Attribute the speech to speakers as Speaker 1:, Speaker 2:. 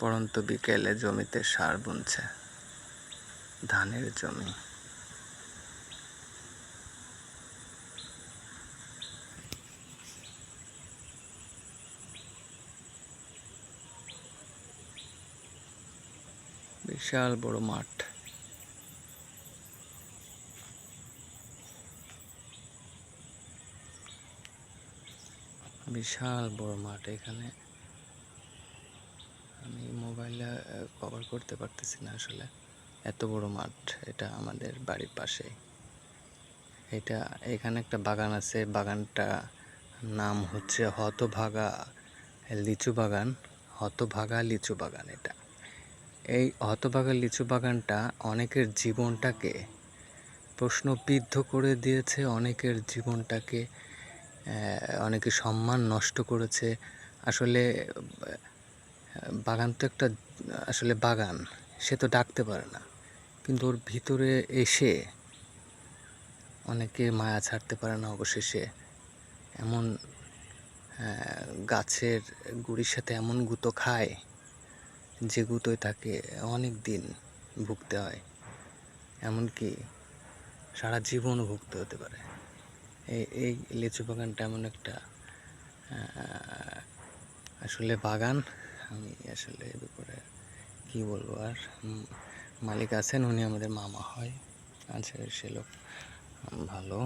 Speaker 1: পড়ন্ত বিকেলে জমিতে সার বুনছে, ধানের জমি। বিশাল বড় মাঠ। বিশাল বড় মাঠ। এখানে আমি মোবাইলে কভার করতে পারতেছি না আসলে, এত বড় মাঠ। এটা আমাদের বাড়ির পাশেই। এখানে একটা বাগান আছে, বাগানটা নাম হচ্ছে হতভাগা লিচু বাগান। হতভাগা লিচু বাগান। এই হতভাগা লিচু বাগানটা অনেকের জীবনটাকে প্রশ্নবিদ্ধ করে দিয়েছে, অনেকের জীবনটাকে অনেকে সম্মান নষ্ট করেছে। আসলে বাগান তো একটা আসলে বাগান, সে তো ডাকতে পারে না, কিন্তু ওর ভিতরে এসে অনেকে মায়া ছাড়তে পারে না। অবশেষে এমন গাছের গুড়ির সাথে এমন গুঁতো খায় যে গুঁতোয় তাকে অনেক দিন ভুগতে হয়, এমনকি সারা জীবনও ভুগতে হতে পারে। এই লিচু বাগানটা এমন একটা আসলে বাগান। আমি আসলে এর উপরে কী বলবো আর। মালিক আছেন, উনি আমাদের মামা হয়। আচ্ছা, সে লোক ভালো।